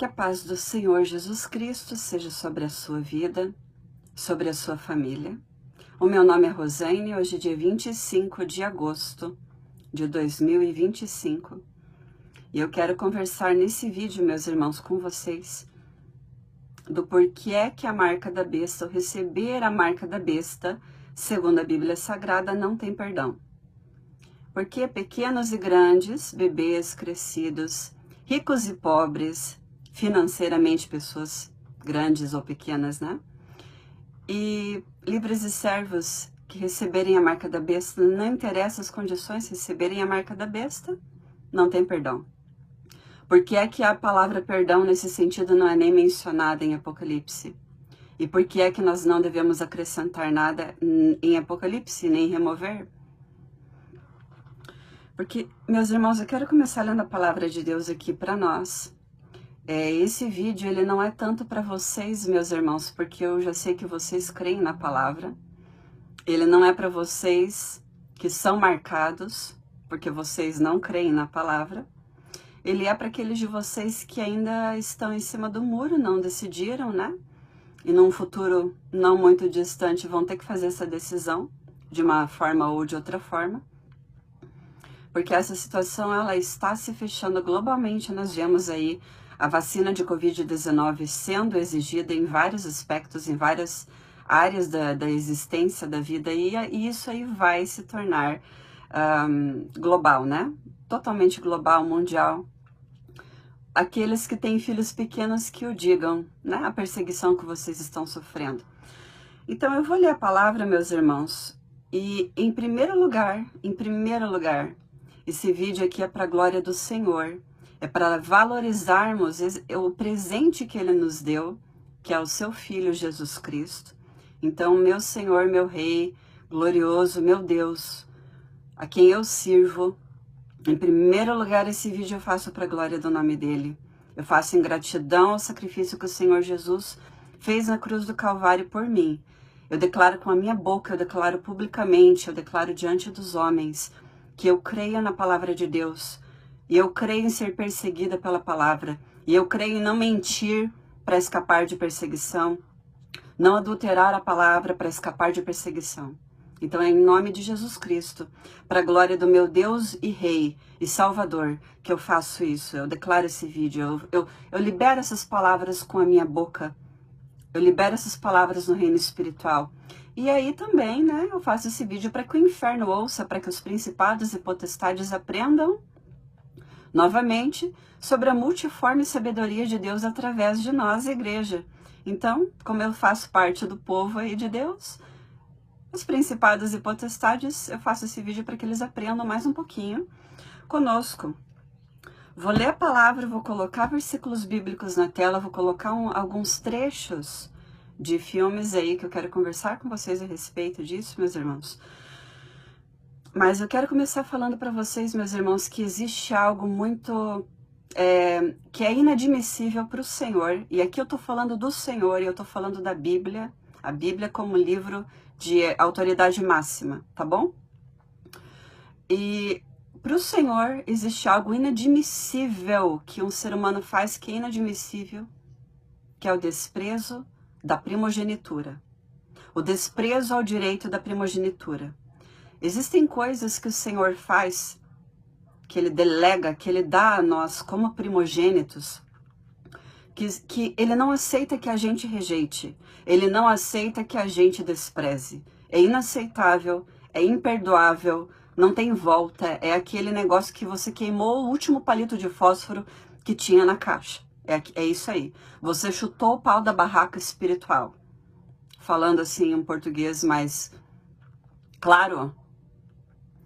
Que a paz do Senhor Jesus Cristo seja sobre a sua vida, sobre a sua família. O meu nome é Rosane, hoje é dia 25 de agosto de 2025. E eu quero conversar nesse vídeo, meus irmãos, com vocês, do porquê é que a marca da besta, ou receber a marca da besta, segundo a Bíblia Sagrada, não tem perdão. Porque pequenos e grandes, bebês, crescidos, ricos e pobres, financeiramente pessoas grandes ou pequenas, né? E livres e servos que receberem a marca da besta, não interessa as condições, receberem a marca da besta, não tem perdão. Por que é que a palavra perdão nesse sentido não é nem mencionada em Apocalipse? E por que é que nós não devemos acrescentar nada em Apocalipse, nem remover? Porque, meus irmãos, eu quero começar lendo a palavra de Deus aqui para nós. Esse vídeo, ele não é tanto para vocês, meus irmãos, porque eu já sei que vocês creem na palavra. Ele não é para vocês que são marcados, porque vocês não creem na palavra. Ele é para aqueles de vocês que ainda estão em cima do muro, não decidiram, né? E num futuro não muito distante vão ter que fazer essa decisão, de uma forma ou de outra forma. Porque essa situação, ela está se fechando globalmente. Nós vemos aí a vacina de Covid-19 sendo exigida em vários aspectos, em várias áreas da existência da vida, e isso aí vai se tornar global, né? Totalmente global, mundial. Aqueles que têm filhos pequenos que o digam, né? A perseguição que vocês estão sofrendo. Então eu vou ler a palavra, meus irmãos, e em primeiro lugar, esse vídeo aqui é para a glória do Senhor, é para valorizarmos o presente que Ele nos deu, que é o Seu Filho Jesus Cristo. Então, meu Senhor, meu Rei, glorioso, meu Deus, a quem eu sirvo, em primeiro lugar esse vídeo eu faço para a glória do nome dEle. Eu faço em gratidão ao sacrifício que o Senhor Jesus fez na cruz do Calvário por mim. Eu declaro com a minha boca, eu declaro publicamente, eu declaro diante dos homens, que eu creio na palavra de Deus, e eu creio em ser perseguida pela palavra, e eu creio em não mentir para escapar de perseguição, não adulterar a palavra para escapar de perseguição. Então é em nome de Jesus Cristo, para a glória do meu Deus e Rei e Salvador, que eu faço isso, eu declaro esse vídeo, eu libero essas palavras com a minha boca, eu libero essas palavras no reino espiritual. E aí também, né, eu faço esse vídeo para que o inferno ouça, para que os principados e potestades aprendam novamente sobre a multiforme sabedoria de Deus através de nós, a igreja. Então, como eu faço parte do povo aí de Deus, os principados e potestades, eu faço esse vídeo para que eles aprendam mais um pouquinho conosco. Vou ler a palavra, vou colocar versículos bíblicos na tela, vou colocar alguns trechos de filmes aí que eu quero conversar com vocês a respeito disso, meus irmãos. Mas eu quero começar falando para vocês, meus irmãos, que existe algo muito que é inadmissível para o Senhor. E aqui eu estou falando do Senhor e eu estou falando da Bíblia, a Bíblia como livro de autoridade máxima, tá bom? E para o Senhor existe algo inadmissível que um ser humano faz que é inadmissível, que é o desprezo da primogenitura. O desprezo ao direito da primogenitura. Existem coisas que o Senhor faz, que Ele delega, que Ele dá a nós como primogênitos, que Ele não aceita que a gente rejeite, Ele não aceita que a gente despreze. É inaceitável, é imperdoável, não tem volta, é aquele negócio que você queimou o último palito de fósforo que tinha na caixa. É isso aí. Você chutou o pau da barraca espiritual. Falando assim em português mais claro,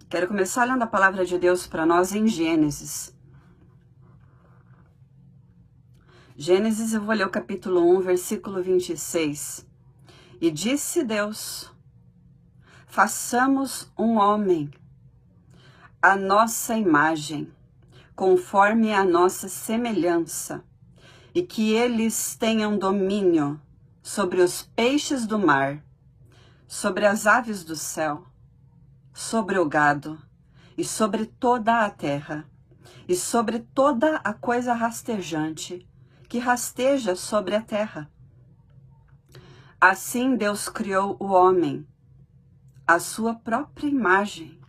quero começar lendo a palavra de Deus para nós em Gênesis. Gênesis, eu vou ler o capítulo 1, versículo 26. E disse Deus: façamos um homem à nossa imagem, conforme a nossa semelhança, e que eles tenham domínio sobre os peixes do mar, sobre as aves do céu, sobre o gado, e sobre toda a terra, e sobre toda a coisa rastejante que rasteja sobre a terra. Assim Deus criou o homem, à sua própria imagem.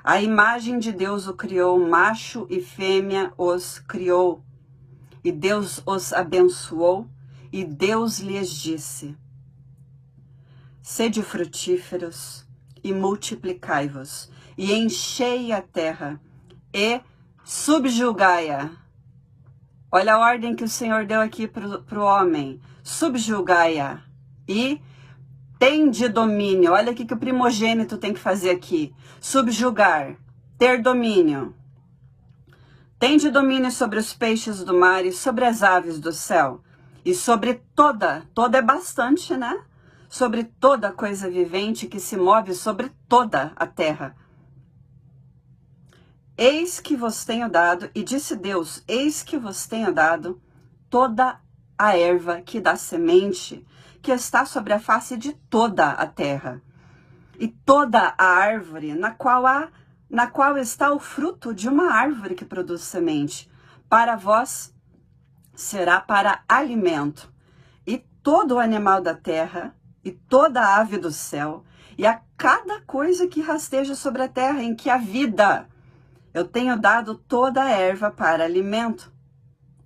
A imagem de Deus o criou, macho e fêmea os criou. E Deus os abençoou, e Deus lhes disse: sede frutíferos e multiplicai-vos, e enchei a terra, e subjugai-a. Olha a ordem que o Senhor deu aqui para o homem. Subjugai-a e tende domínio. Olha o que o primogênito tem que fazer aqui. Subjugar, ter domínio. Tende domínio sobre os peixes do mar e sobre as aves do céu. E sobre toda é bastante, né? Sobre toda coisa vivente que se move sobre toda a terra. Eis que vos tenho dado, e disse Deus, eis que vos tenho dado toda a erva que dá semente, que está sobre a face de toda a terra, e toda a árvore na qual está o fruto de uma árvore que produz semente, para vós será para alimento, e todo o animal da terra, e toda a ave do céu, e a cada coisa que rasteja sobre a terra, em que há vida, eu tenho dado toda a erva para alimento.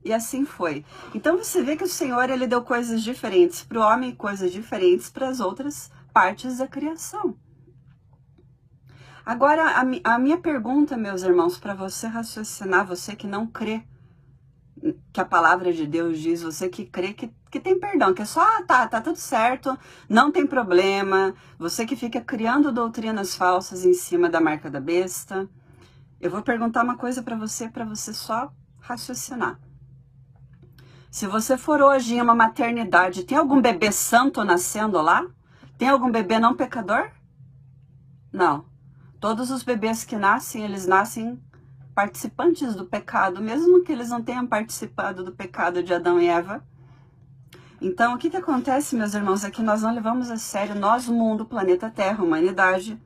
E assim foi. Então você vê que o Senhor, ele deu coisas diferentes para o homem e coisas diferentes para as outras partes da criação. Agora, a minha pergunta, meus irmãos, para você raciocinar, você que não crê que a palavra de Deus diz, você que crê que tem perdão, que é só, tá tudo certo, não tem problema, você que fica criando doutrinas falsas em cima da marca da besta, eu vou perguntar uma coisa para você só raciocinar. Se você for hoje em uma maternidade, tem algum bebê santo nascendo lá? Tem algum bebê não pecador? Não. Todos os bebês que nascem, eles nascem participantes do pecado, mesmo que eles não tenham participado do pecado de Adão e Eva. Então, o que acontece, meus irmãos, é que nós não levamos a sério, nós, mundo, planeta Terra, humanidade,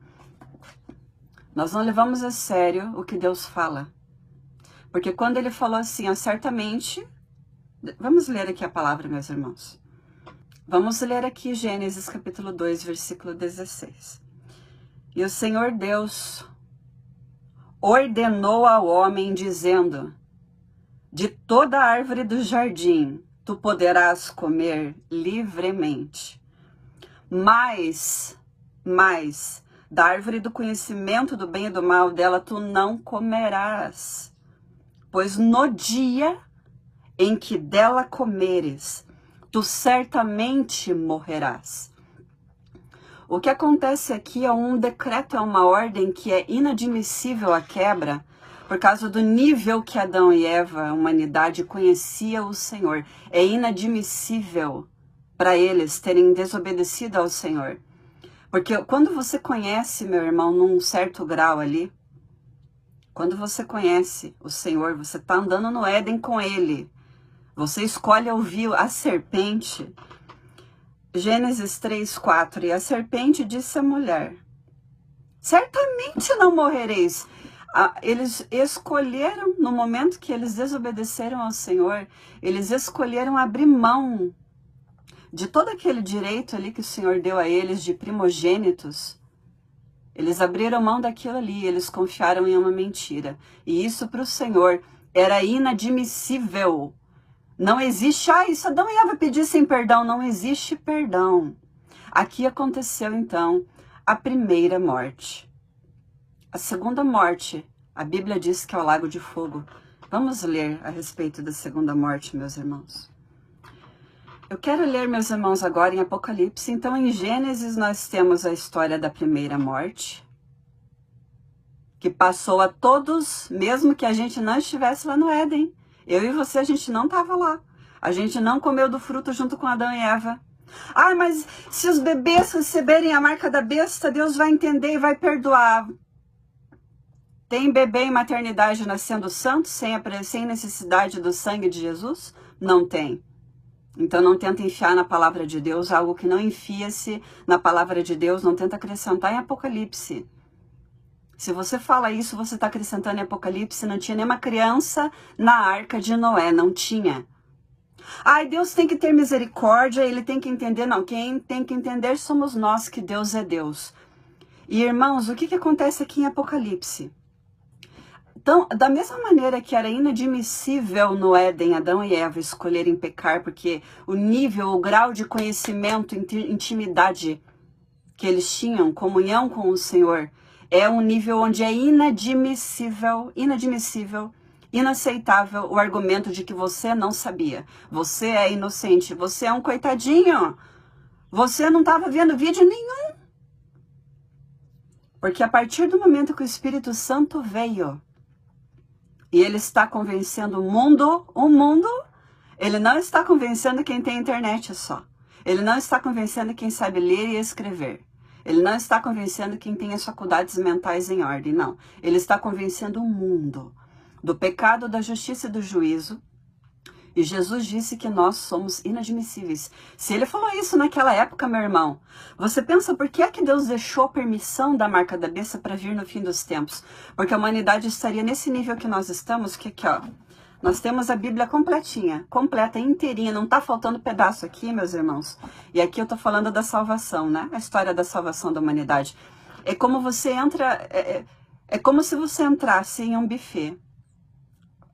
nós não levamos a sério o que Deus fala. Porque quando ele falou assim, certamente... Vamos ler aqui a palavra, meus irmãos. Vamos ler aqui Gênesis capítulo 2, versículo 16. E o Senhor Deus ordenou ao homem, dizendo: de toda árvore do jardim tu poderás comer livremente, mas da árvore do conhecimento do bem e do mal, dela tu não comerás, pois no dia em que dela comeres, tu certamente morrerás. O que acontece aqui é um decreto, é uma ordem que é inadmissível a quebra, por causa do nível que Adão e Eva, a humanidade, conhecia o Senhor. É inadmissível para eles terem desobedecido ao Senhor. Porque quando você conhece, meu irmão, num certo grau ali, quando você conhece o Senhor, você está andando no Éden com Ele. Você escolhe ouvir a serpente. Gênesis 3:4. E a serpente disse à mulher: certamente não morrereis. Eles escolheram, no momento que eles desobedeceram ao Senhor, eles escolheram abrir mão de todo aquele direito ali que o Senhor deu a eles de primogênitos. Eles abriram mão daquilo ali, eles confiaram em uma mentira. E isso para o Senhor era inadmissível. Não existe, isso Adão e Eva pedissem perdão, não existe perdão. Aqui aconteceu então a primeira morte. A segunda morte, a Bíblia diz que é o lago de fogo. Vamos ler a respeito da segunda morte, meus irmãos. Eu quero ler, meus irmãos, agora em Apocalipse. Então, em Gênesis, nós temos a história da primeira morte, que passou a todos, mesmo que a gente não estivesse lá no Éden. Eu e você, a gente não estava lá. A gente não comeu do fruto junto com Adão e Eva. Mas se os bebês receberem a marca da besta, Deus vai entender e vai perdoar. Tem bebê em maternidade nascendo santo, sem necessidade do sangue de Jesus? Não tem. Então não tenta enfiar na palavra de Deus algo que não enfia-se na palavra de Deus, não tenta acrescentar em Apocalipse. Se você fala isso, você está acrescentando em Apocalipse, não tinha nenhuma criança na arca de Noé, não tinha. Ai, Deus tem que ter misericórdia, ele tem que entender. Não, quem tem que entender somos nós, que Deus é Deus. E irmãos, o que acontece aqui em Apocalipse? Então, da mesma maneira que era inadmissível no Éden, Adão e Eva escolherem pecar, porque o nível, o grau de conhecimento, intimidade que eles tinham, comunhão com o Senhor, é um nível onde é inadmissível, inaceitável o argumento de que você não sabia. Você é inocente, você é um coitadinho. Você não estava vendo vídeo nenhum. Porque a partir do momento que o Espírito Santo veio, e ele está convencendo o mundo, ele não está convencendo quem tem internet só. Ele não está convencendo quem sabe ler e escrever. Ele não está convencendo quem tem as faculdades mentais em ordem, não. Ele está convencendo o mundo do pecado, da justiça e do juízo. E Jesus disse que nós somos inadmissíveis. Se ele falou isso naquela época, meu irmão, você pensa por que é que Deus deixou a permissão da marca da besta para vir no fim dos tempos? Porque a humanidade estaria nesse nível que nós estamos, que aqui, ó, nós temos a Bíblia completinha, completa, inteirinha, não tá faltando pedaço aqui, meus irmãos. E aqui eu tô falando da salvação, né? A história da salvação da humanidade. É como você entra, é como se você entrasse em um buffet.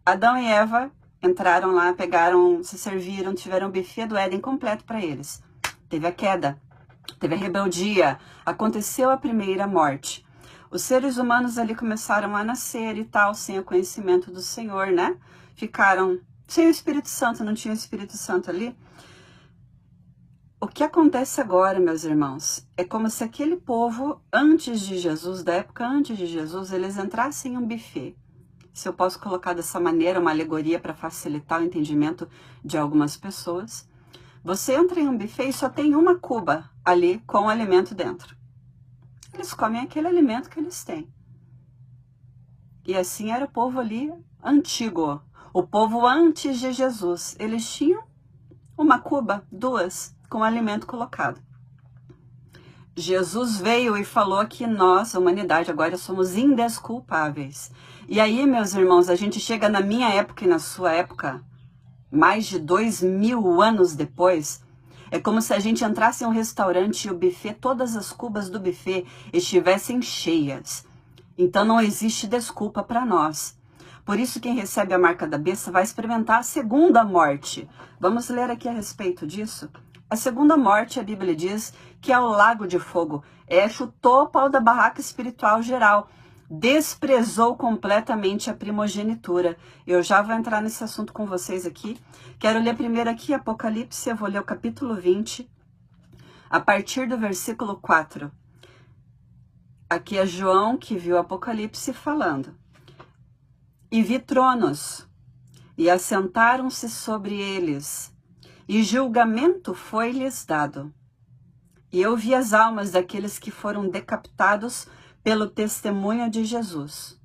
Adão e Eva entraram lá, pegaram, se serviram, tiveram o buffet do Éden completo para eles. Teve a queda, teve a rebeldia, aconteceu a primeira morte. Os seres humanos ali começaram a nascer e tal, sem o conhecimento do Senhor, né? Ficaram sem o Espírito Santo, não tinha o Espírito Santo ali. O que acontece agora, meus irmãos, é como se aquele povo, antes de Jesus, da época antes de Jesus, eles entrassem em um buffet. Se eu posso colocar dessa maneira, uma alegoria para facilitar o entendimento de algumas pessoas. Você entra em um buffet e só tem uma cuba ali com o alimento dentro. Eles comem aquele alimento que eles têm. E assim era o povo ali antigo. O povo antes de Jesus. Eles tinham uma cuba, duas, com o alimento colocado. Jesus veio e falou que nós, a humanidade, agora somos indesculpáveis. E aí, meus irmãos, a gente chega na minha época e na sua época, mais de 2000 anos depois, é como se a gente entrasse em um restaurante e o buffet, todas as cubas do buffet estivessem cheias. Então não existe desculpa para nós. Por isso quem recebe a marca da besta vai experimentar a segunda morte. Vamos ler aqui a respeito disso? A segunda morte, a Bíblia diz que é o lago de fogo. Chutou o pau da barraca espiritual geral. Desprezou completamente a primogenitura. Eu já vou entrar nesse assunto com vocês aqui. Quero ler primeiro aqui Apocalipse, eu vou ler o capítulo 20, a partir do versículo 4. Aqui é João que viu Apocalipse falando. E vi tronos, e assentaram-se sobre eles, e julgamento foi-lhes dado. E eu vi as almas daqueles que foram decapitados pelo testemunho de Jesus.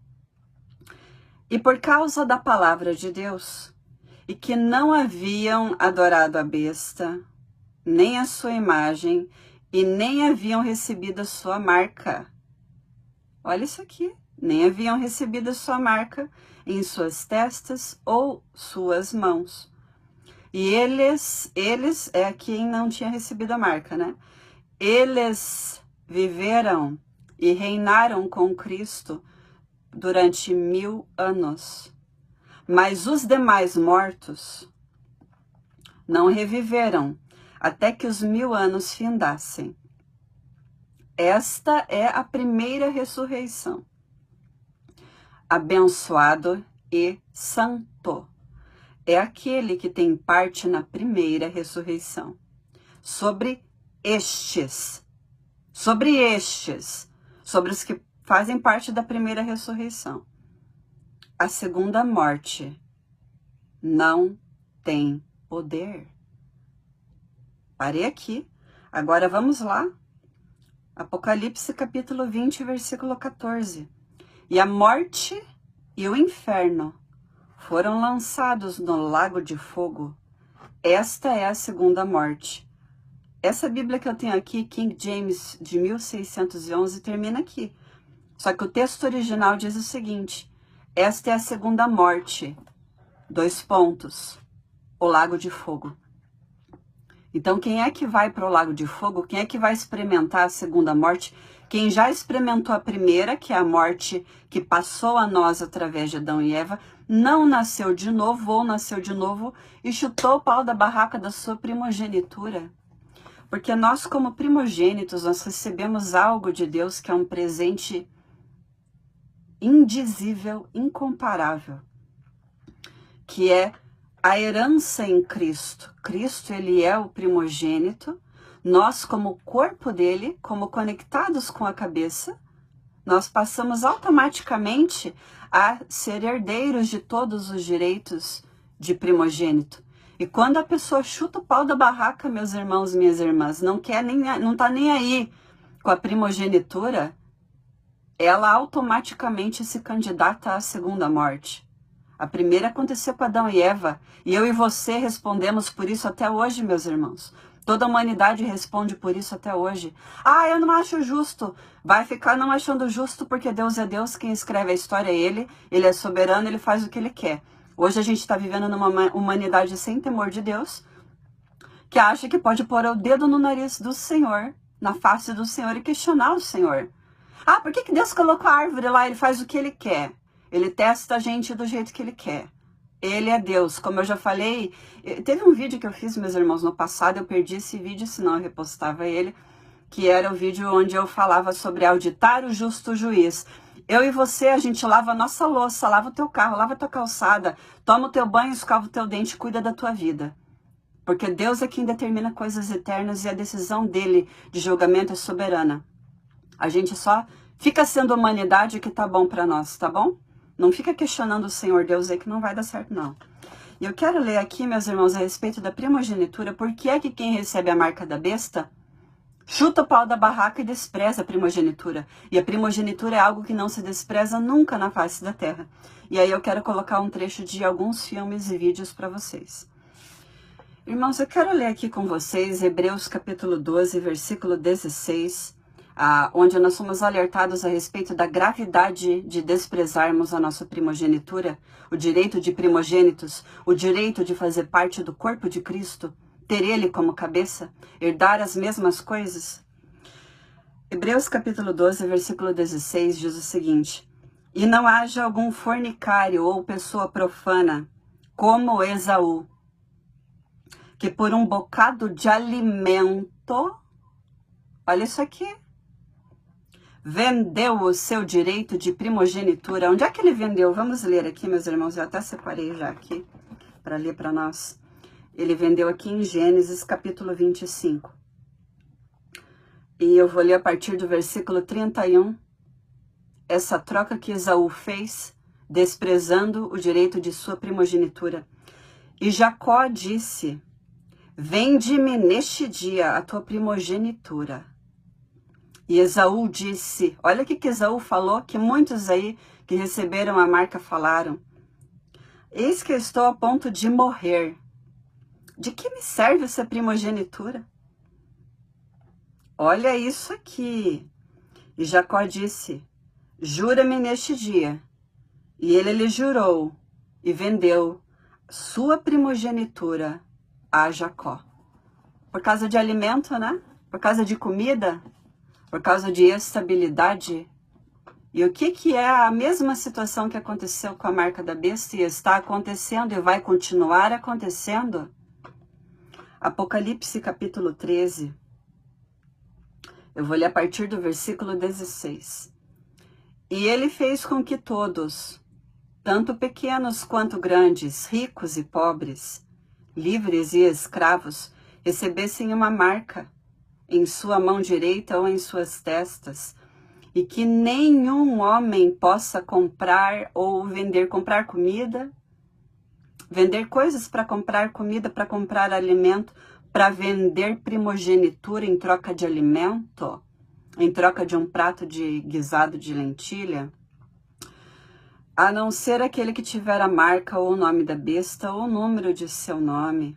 E por causa da palavra de Deus, e que não haviam adorado a besta, nem a sua imagem, e nem haviam recebido a sua marca. Olha isso aqui. Nem haviam recebido a sua marca em suas testas ou suas mãos. E eles é quem não tinha recebido a marca, né? Eles viveram e reinaram com Cristo durante 1000 anos. Mas os demais mortos não reviveram até que os 1000 anos findassem. Esta é a primeira ressurreição. Abençoado e santo é aquele que tem parte na primeira ressurreição. Sobre os que fazem parte da primeira ressurreição, a segunda morte não tem poder. Parei aqui. Agora vamos lá. Apocalipse capítulo 20, versículo 14. E a morte e o inferno foram lançados no lago de fogo. Esta é a segunda morte. Essa Bíblia que eu tenho aqui, King James, de 1611, termina aqui. Só que o texto original diz o seguinte: esta é a segunda morte. 2 pontos. o lago de fogo. Então, quem é que vai para o lago de fogo? Quem é que vai experimentar a segunda morte? Quem já experimentou a primeira, que é a morte que passou a nós através de Adão e Eva, não nasceu de novo ou nasceu de novo e chutou o pau da barraca da sua primogenitura. Porque nós, como primogênitos, nós recebemos algo de Deus que é um presente indizível, incomparável, que é a herança em Cristo. Cristo, ele é o primogênito. Nós, como corpo dele, como conectados com a cabeça, nós passamos automaticamente a ser herdeiros de todos os direitos de primogênito. E quando a pessoa chuta o pau da barraca, meus irmãos e minhas irmãs, não tá nem aí com a primogenitura, ela automaticamente se candidata à segunda morte. A primeira aconteceu com Adão e Eva, e eu e você respondemos por isso até hoje, meus irmãos. Toda a humanidade responde por isso até hoje. Ah, eu não acho justo. Vai ficar não achando justo porque Deus é Deus, quem escreve a história é Ele é soberano, Ele faz o que Ele quer. Hoje a gente está vivendo numa humanidade sem temor de Deus, que acha que pode pôr o dedo no nariz do Senhor, na face do Senhor e questionar o Senhor. Ah, por que Deus colocou a árvore lá? Ele faz o que Ele quer. Ele testa a gente do jeito que Ele quer. Ele é Deus. Como eu já falei, teve um vídeo que eu fiz, meus irmãos, no passado, eu perdi esse vídeo, senão eu repostava ele, que era o vídeo onde eu falava sobre auditar o justo juiz. Eu e você, a gente lava a nossa louça, lava o teu carro, lava a tua calçada, toma o teu banho, escova o teu dente, cuida da tua vida. Porque Deus é quem determina coisas eternas e a decisão dele de julgamento é soberana. A gente só fica sendo humanidade que tá bom para nós, tá bom? Não fica questionando o Senhor Deus aí que não vai dar certo, não. E eu quero ler aqui, meus irmãos, a respeito da primogenitura, porque é que quem recebe a marca da besta chuta o pau da barraca e despreza a primogenitura. E a primogenitura é algo que não se despreza nunca na face da terra. E aí eu quero colocar um trecho de alguns filmes e vídeos para vocês. Irmãos, eu quero ler aqui com vocês Hebreus capítulo 12, versículo 16, onde nós somos alertados a respeito da gravidade de desprezarmos a nossa primogenitura, o direito de primogênitos, o direito de fazer parte do corpo de Cristo, ter Ele como cabeça, herdar as mesmas coisas. Hebreus capítulo 12, versículo 16 diz o seguinte: E não haja algum fornicário ou pessoa profana, como Esaú, que por um bocado de alimento, olha isso aqui, vendeu o seu direito de primogenitura. Onde é que ele vendeu? Vamos ler aqui, meus irmãos. Eu até separei já aqui para ler para nós. Ele vendeu aqui em Gênesis capítulo 25. E eu vou ler a partir do versículo 31. Essa troca que Esaú fez, desprezando o direito de sua primogenitura. E Jacó disse: Vende-me neste dia a tua primogenitura. E Esaú disse, olha o que Esaú falou, que muitos aí que receberam a marca falaram: Eis que eu estou a ponto de morrer. De que me serve essa primogenitura? Olha isso aqui. E Jacó disse: Jura-me neste dia. E ele lhe jurou e vendeu sua primogenitura a Jacó. Por causa de alimento, né? Por causa de comida, por causa de estabilidade. E o que é a mesma situação que aconteceu com a marca da besta e está acontecendo e vai continuar acontecendo? Apocalipse capítulo 13. Eu vou ler a partir do versículo 16. E ele fez com que todos, tanto pequenos quanto grandes, ricos e pobres, livres e escravos, recebessem uma marca em sua mão direita ou em suas testas, e que nenhum homem possa comprar ou vender, comprar comida, vender coisas para comprar comida, para comprar alimento, para vender primogenitura em troca de alimento, em troca de um prato de guisado de lentilha, a não ser aquele que tiver a marca ou o nome da besta ou o número de seu nome.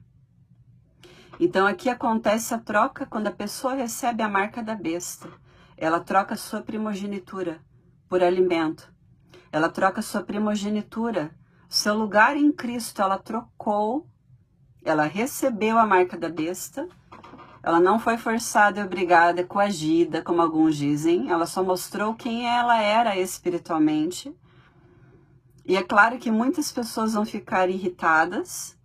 Então aqui acontece a troca quando a pessoa recebe a marca da besta. Ela troca sua primogenitura por alimento. Ela troca sua primogenitura, seu lugar em Cristo, ela trocou ela recebeu a marca da besta, ela não foi forçada e obrigada, coagida, como alguns dizem, ela só mostrou quem ela era espiritualmente. E é claro que muitas pessoas vão ficar irritadas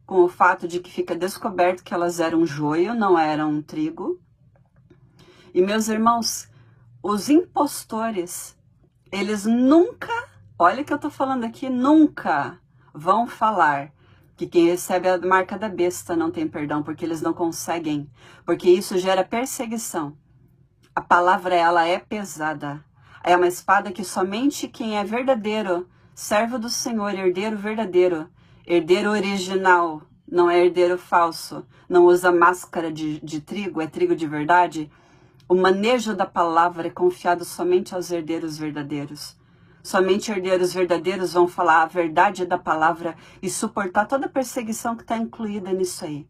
com o fato de que fica descoberto que elas eram joio, não eram trigo. E meus irmãos, os impostores, eles nunca, olha o que eu tô falando aqui, nunca vão falar que quem recebe a marca da besta não tem perdão, porque eles não conseguem, porque isso gera perseguição. A palavra, ela é pesada. É uma espada que somente quem é verdadeiro, servo do Senhor, herdeiro verdadeiro, herdeiro original, não é herdeiro falso, não usa máscara de trigo, é trigo de verdade. O manejo da palavra é confiado somente aos herdeiros verdadeiros. Somente herdeiros verdadeiros vão falar a verdade da palavra e suportar toda a perseguição que está incluída nisso aí.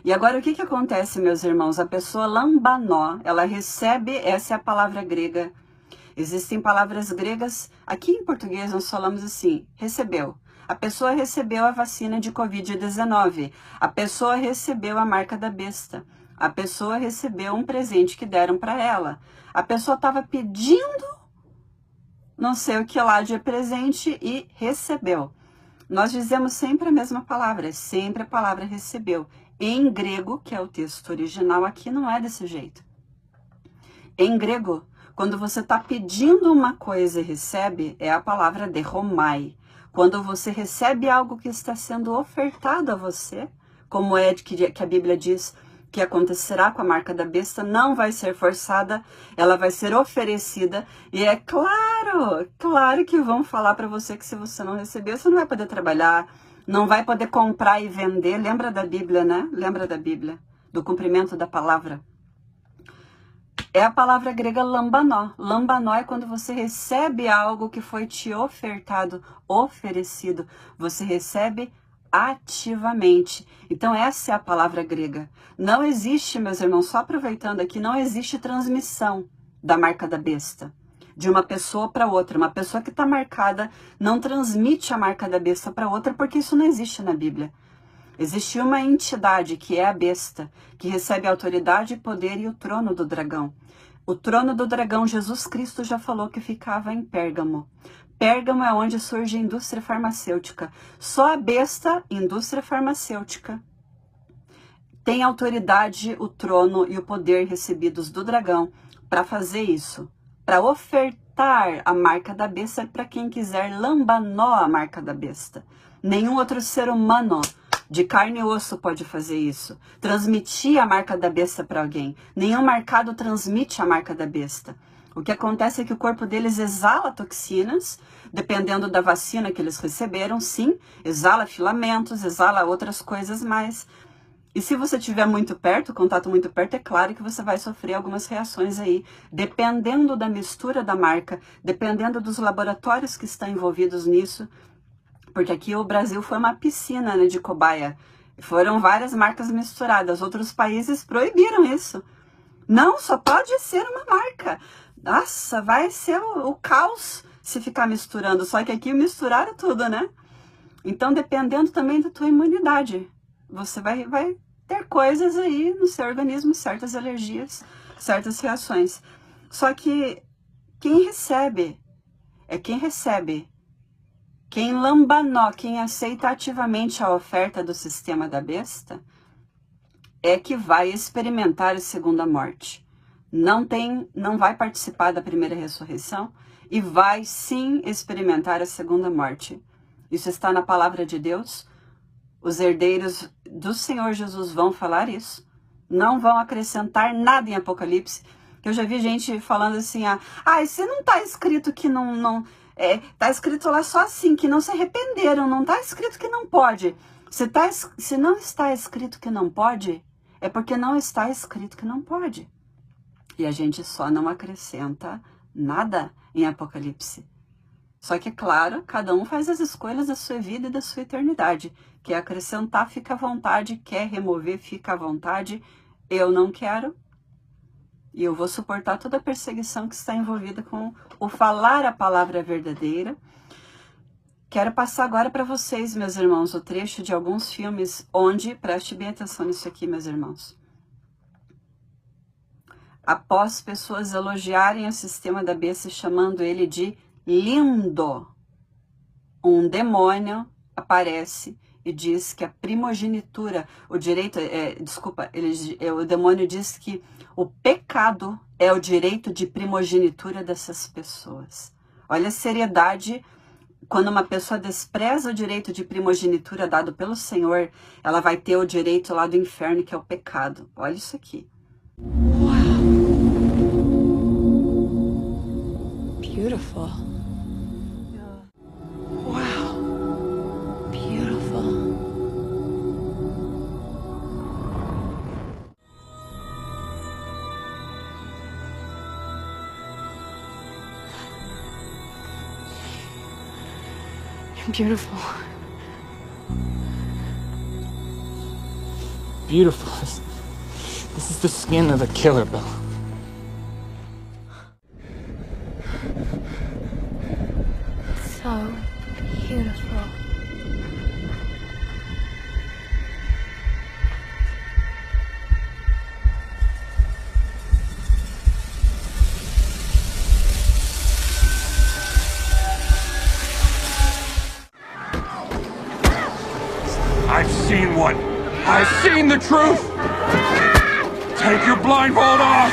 E agora o que acontece, meus irmãos? A pessoa lambanó, ela recebe, essa é a palavra grega. Existem palavras gregas, aqui em português nós falamos assim, recebeu. A pessoa recebeu a vacina de Covid-19. A pessoa recebeu a marca da besta. A pessoa recebeu um presente que deram para ela. A pessoa estava pedindo não sei o que lá de presente e recebeu. Nós dizemos sempre a mesma palavra, sempre a palavra recebeu. Em grego, que é o texto original, aqui não é desse jeito. Em grego, quando você está pedindo uma coisa e recebe, é a palavra derromai. Quando você recebe algo que está sendo ofertado a você, como é que a Bíblia diz que acontecerá com a marca da besta, não vai ser forçada, ela vai ser oferecida. E é claro que vão falar para você que se você não receber, você não vai poder trabalhar, não vai poder comprar e vender. Lembra da Bíblia, né? Lembra da Bíblia, do cumprimento da palavra. É a palavra grega lambanó. Lambanó é quando você recebe algo que foi te ofertado, oferecido. Você recebe ativamente. Então essa é a palavra grega. Não existe, meus irmãos, só aproveitando aqui, não existe transmissão da marca da besta de uma pessoa para outra. Uma pessoa que está marcada não transmite a marca da besta para outra, porque isso não existe na Bíblia. Existe uma entidade, que é a besta, que recebe autoridade, poder e o trono do dragão. O trono do dragão, Jesus Cristo já falou que ficava em Pérgamo. Pérgamo é onde surge a indústria farmacêutica. Só a besta, indústria farmacêutica, tem autoridade, o trono e o poder recebidos do dragão para fazer isso. Para ofertar a marca da besta para quem quiser lambanó a marca da besta. Nenhum outro ser humano de carne e osso pode fazer isso. Transmitir a marca da besta para alguém. Nenhum marcado transmite a marca da besta. O que acontece é que o corpo deles exala toxinas, dependendo da vacina que eles receberam, sim, exala filamentos, exala outras coisas mais. E se você estiver muito perto, contato muito perto, é claro que você vai sofrer algumas reações aí, dependendo da mistura da marca, dependendo dos laboratórios que estão envolvidos nisso, porque aqui o Brasil foi uma piscina, né, de cobaia. Foram várias marcas misturadas. Outros países proibiram isso. Não, só pode ser uma marca. Nossa, vai ser o caos se ficar misturando. Só que aqui misturaram tudo, né? Então, dependendo também da tua imunidade, você vai ter coisas aí no seu organismo, certas alergias, certas reações. Só que quem recebe é quem recebe. Quem lambanó, quem aceita ativamente a oferta do sistema da besta, é que vai experimentar a segunda morte. Não vai participar da primeira ressurreição e vai sim experimentar a segunda morte. Isso está na palavra de Deus. Os herdeiros do Senhor Jesus vão falar isso. Não vão acrescentar nada em Apocalipse. Eu já vi gente falando assim, se não está escrito que tá escrito lá só assim, que não se arrependeram, não está escrito que não pode. Se não está escrito que não pode, é porque não está escrito que não pode. E a gente só não acrescenta nada em Apocalipse. Só que, é claro, cada um faz as escolhas da sua vida e da sua eternidade. Quer acrescentar, fica à vontade. Quer remover, fica à vontade. Eu não quero. E eu vou suportar toda a perseguição que está envolvida com o falar a palavra verdadeira. Quero passar agora para vocês, meus irmãos, o trecho de alguns filmes onde, preste bem atenção nisso aqui, meus irmãos. Após pessoas elogiarem o sistema da besta, chamando ele de lindo, um demônio aparece e diz que a primogenitura, o direito, o demônio diz que o pecado é o direito de primogenitura dessas pessoas. Olha a seriedade. Quando uma pessoa despreza o direito de primogenitura dado pelo Senhor, ela vai ter o direito lá do inferno, que é o pecado. Olha isso aqui. Wow. Beautiful. Wow. Beautiful. You're beautiful. Beautiful. This is the skin of a killer, Bill. So beautiful. I've seen one. I've seen the truth. Take your blindfold off.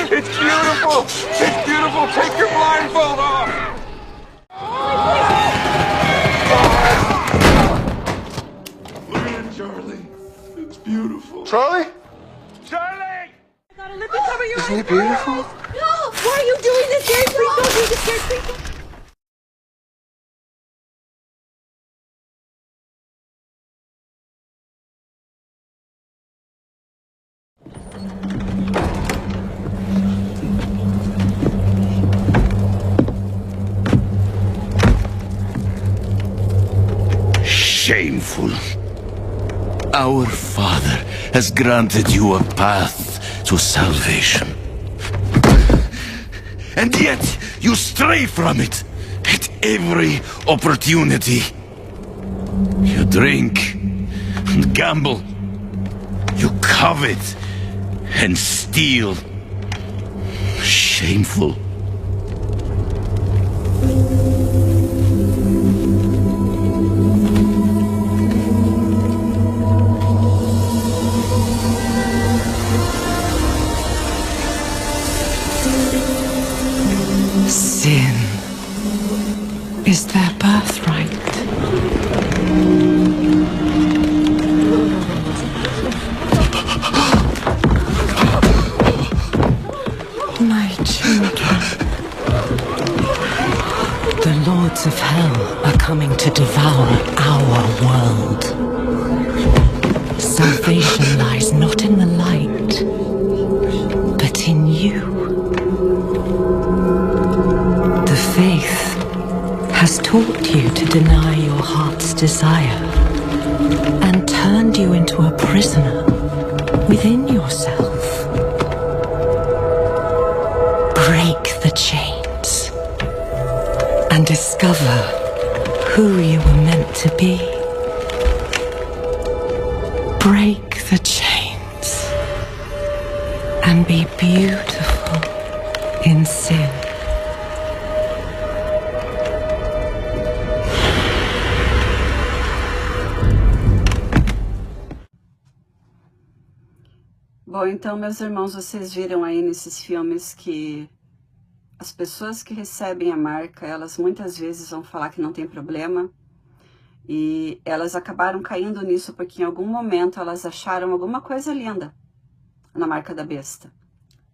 It's beautiful. It's beautiful. Take your blindfold off. Look at it, Charlie. It's beautiful. Charlie? Charlie! Isn't he beautiful? No! Why are you doing this, Gary? Please don't do this, Gary. Please don't. Shameful. Our Father has granted you a path to salvation. And yet, you stray from it at every opportunity. You drink and gamble. You covet and steal. Shameful. Sin is their birthright. My children, the lords of hell are coming to devour our world. Salvation lies not in the light, but in you. The faith has taught you to deny your heart's desire and turned you into a prisoner within yourself. Break the chains and discover who you were meant to be. Break the chains and be beautiful in sin. Bom, então, meus irmãos, vocês viram aí nesses filmes que as pessoas que recebem a marca, elas muitas vezes vão falar que não tem problema, e elas acabaram caindo nisso porque em algum momento elas acharam alguma coisa linda na marca da besta,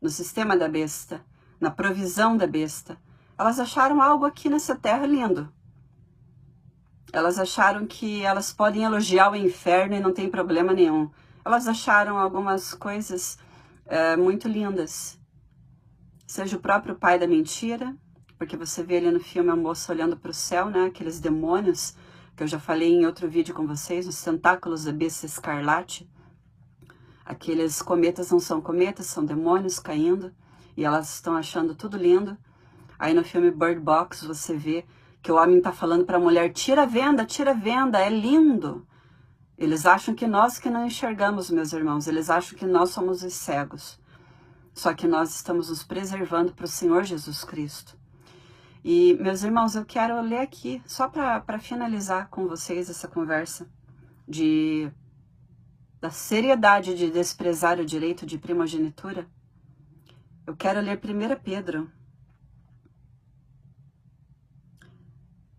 no sistema da besta, na provisão da besta. Elas acharam algo aqui nessa terra lindo. Elas acharam que elas podem elogiar o inferno e não tem problema nenhum. Elas acharam algumas coisas muito lindas. Seja o próprio pai da mentira, porque você vê ali no filme a moça olhando para o céu, né? Aqueles demônios, que eu já falei em outro vídeo com vocês, os tentáculos da besta escarlate. Aqueles cometas não são cometas, são demônios caindo, e elas estão achando tudo lindo. Aí no filme Bird Box você vê Que o homem está falando para a mulher, tira a venda, é lindo. Eles acham que nós que não enxergamos, meus irmãos, eles acham que nós somos os cegos. Só que nós estamos nos preservando para o Senhor Jesus Cristo. E, meus irmãos, eu quero ler aqui, só para finalizar com vocês essa conversa, da seriedade de desprezar o direito de primogenitura. Eu quero ler 1 Pedro.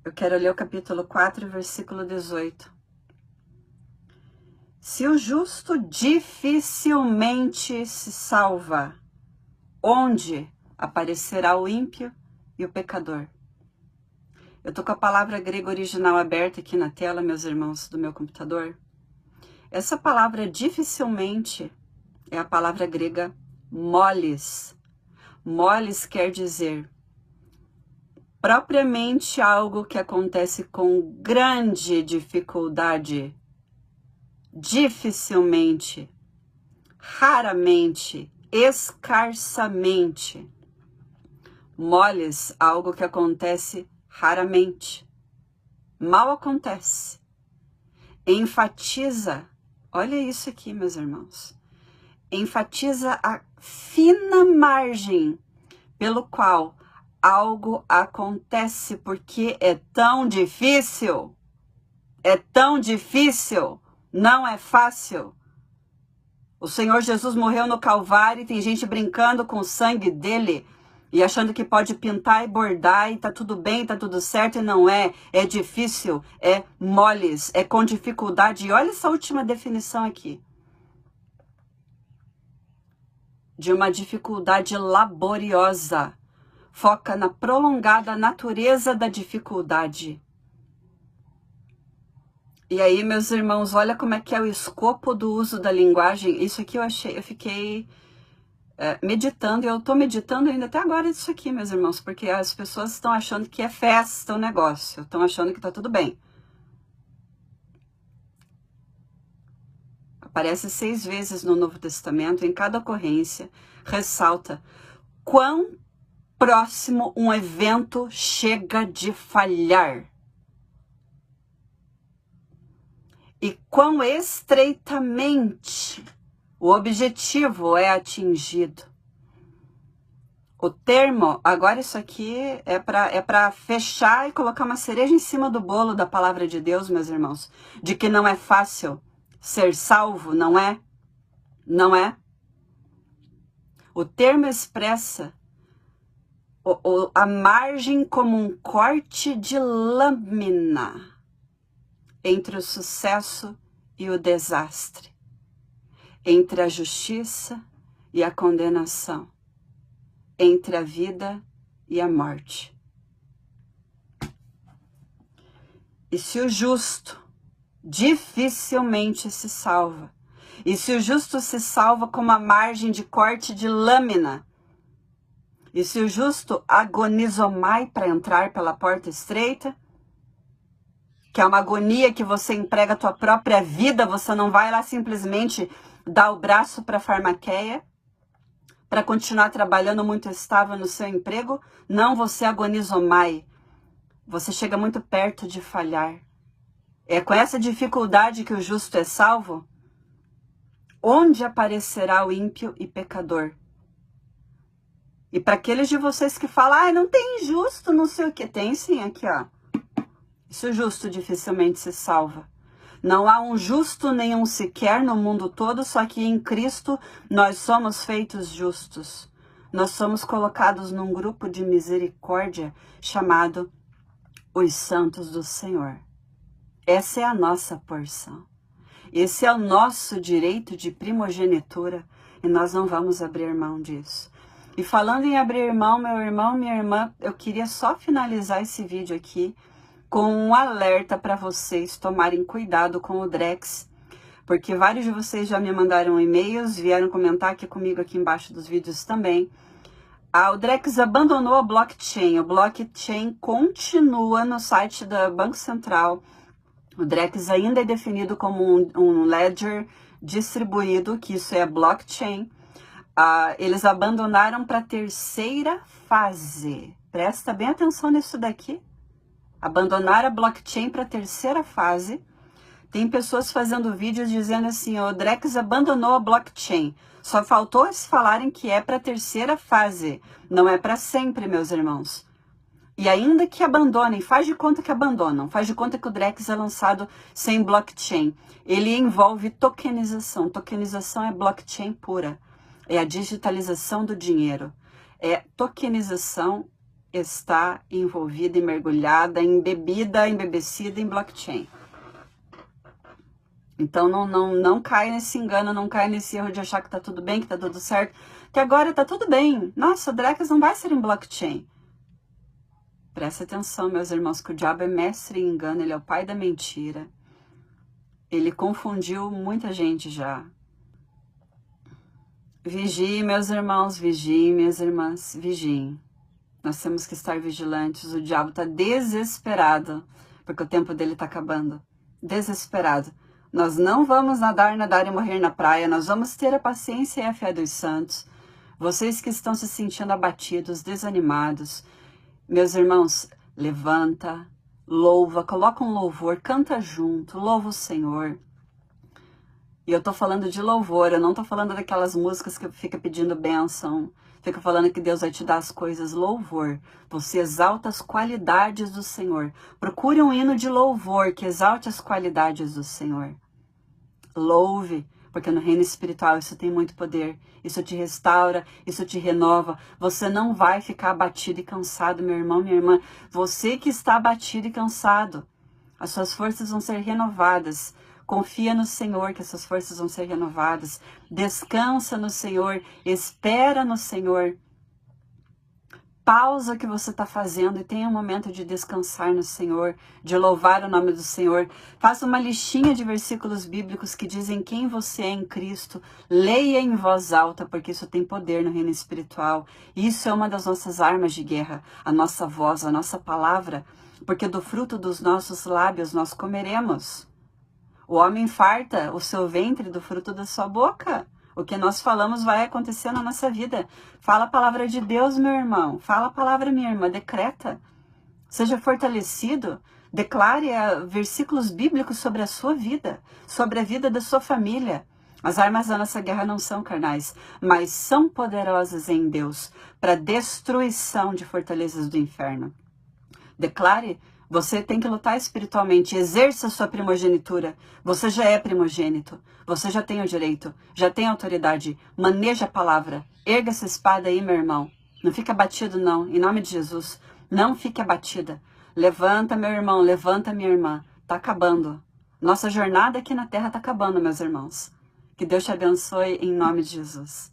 Eu quero ler o capítulo 4, versículo 18. Se o justo dificilmente se salva, onde aparecerá o ímpio e o pecador? Eu tô com a palavra grega original aberta aqui na tela, meus irmãos, do meu computador. Essa palavra dificilmente é a palavra grega molis. Molis quer dizer propriamente algo que acontece com grande dificuldade, dificilmente, raramente, escassamente. Moles, algo que acontece raramente, mal acontece. Enfatiza, olha isso aqui, meus irmãos, enfatiza a fina margem pelo qual algo acontece porque é tão difícil, não é fácil. O Senhor Jesus morreu no Calvário e tem gente brincando com o sangue dele e achando que pode pintar e bordar e tá tudo bem, tá tudo certo, e não é. É difícil, é moles, é com dificuldade. E olha essa última definição aqui. De uma dificuldade laboriosa. Foca na prolongada natureza da dificuldade. E aí, meus irmãos, olha como é que é o escopo do uso da linguagem. Isso aqui eu fiquei meditando, e eu tô meditando ainda até agora isso aqui, meus irmãos, porque as pessoas estão achando que é festa o negócio, estão achando que tá tudo bem. Aparece 6 vezes no Novo Testamento, em cada ocorrência, ressalta quão próximo um evento chega de falhar. E quão estreitamente o objetivo é atingido. O termo, agora isso aqui é para fechar e colocar uma cereja em cima do bolo da palavra de Deus, meus irmãos, de que não é fácil ser salvo, não é? Não é? O termo expressa a margem como um corte de lâmina entre o sucesso e o desastre, entre a justiça e a condenação, entre a vida e a morte. E se o justo dificilmente se salva, e se o justo se salva com uma margem de corte de lâmina, e se o justo agonizomai para entrar pela porta estreita, que é uma agonia que você emprega a tua própria vida, você não vai lá simplesmente dar o braço para a farmaqueia, para continuar trabalhando muito estável no seu emprego. Não, você agonizomai. Você chega muito perto de falhar. É com essa dificuldade que o justo é salvo? Onde aparecerá o ímpio e pecador? E para aqueles de vocês que falam, não tem justo, não sei o que. Tem sim, aqui ó. Se o justo dificilmente se salva. Não há um justo nenhum sequer no mundo todo, só que em Cristo nós somos feitos justos. Nós somos colocados num grupo de misericórdia chamado os santos do Senhor. Essa é a nossa porção. Esse é o nosso direito de primogenitura e nós não vamos abrir mão disso. E falando em abrir mão, meu irmão, minha irmã, eu queria só finalizar esse vídeo aqui com um alerta para vocês tomarem cuidado com o Drex, porque vários de vocês já me mandaram e-mails, vieram comentar aqui comigo aqui embaixo dos vídeos também. O Drex abandonou a blockchain. O blockchain continua no site do Banco Central. O Drex ainda é definido como um ledger distribuído, que isso é blockchain. Eles abandonaram para a terceira fase. Presta bem atenção nisso daqui. abandonar a blockchain para a terceira fase. Tem pessoas fazendo vídeos dizendo assim, o Drex abandonou a blockchain. Só faltou eles falarem que é para a terceira fase. Não é para sempre, meus irmãos. E ainda que abandonem, faz de conta que abandonam. Faz de conta que o Drex é lançado sem blockchain. Ele envolve tokenização. Tokenização é blockchain pura. É a digitalização do dinheiro. Tokenização está envolvida e mergulhada, embebecida em blockchain. Então não cai nesse engano, não cai nesse erro de achar que tá tudo bem, que tá tudo certo, que agora tá tudo bem. Nossa, o Drex não vai ser em blockchain. Presta atenção, meus irmãos, que o diabo é mestre em engano, ele é o pai da mentira. Ele confundiu muita gente já. Vigiem, meus irmãos, vigiem, minhas irmãs, vigiem. Nós temos que estar vigilantes. O diabo está desesperado, porque o tempo dele está acabando. Desesperado. Nós não vamos nadar e morrer na praia. Nós vamos ter a paciência e a fé dos santos. Vocês que estão se sentindo abatidos, desanimados, meus irmãos, levanta, louva, coloca um louvor, canta junto, louva o Senhor. E eu tô falando de louvor, eu não tô falando daquelas músicas que fica pedindo bênção, fica falando que Deus vai te dar as coisas. Louvor, você exalta as qualidades do Senhor. Procure um hino de louvor que exalte as qualidades do Senhor. Louve, porque no reino espiritual isso tem muito poder. Isso te restaura, isso te renova. Você não vai ficar abatido e cansado, meu irmão, minha irmã. Você que está abatido e cansado, as suas forças vão ser renovadas. Confia no Senhor que essas forças vão ser renovadas. Descansa no Senhor, espera no Senhor. Pausa o que você está fazendo e tenha um momento de descansar no Senhor, de louvar o nome do Senhor. Faça uma listinha de versículos bíblicos que dizem quem você é em Cristo. Leia em voz alta, porque isso tem poder no reino espiritual. Isso é uma das nossas armas de guerra, a nossa voz, a nossa palavra, porque do fruto dos nossos lábios nós comeremos. O homem farta o seu ventre do fruto da sua boca. O que nós falamos vai acontecer na nossa vida. Fala a palavra de Deus, meu irmão. Fala a palavra, minha irmã. Decreta. Seja fortalecido. Declare versículos bíblicos sobre a sua vida, sobre a vida da sua família. As armas da nossa guerra não são carnais, mas são poderosas em Deus para destruição de fortalezas do inferno. Declare. Você tem que lutar espiritualmente, exerça a sua primogenitura. Você já é primogênito, você já tem o direito, já tem autoridade. Maneja a palavra, erga essa espada aí, meu irmão. Não fique abatido não, em nome de Jesus. Não fique abatida. Levanta, meu irmão, levanta, minha irmã. Tá acabando. Nossa jornada aqui na terra tá acabando, meus irmãos. Que Deus te abençoe em nome de Jesus.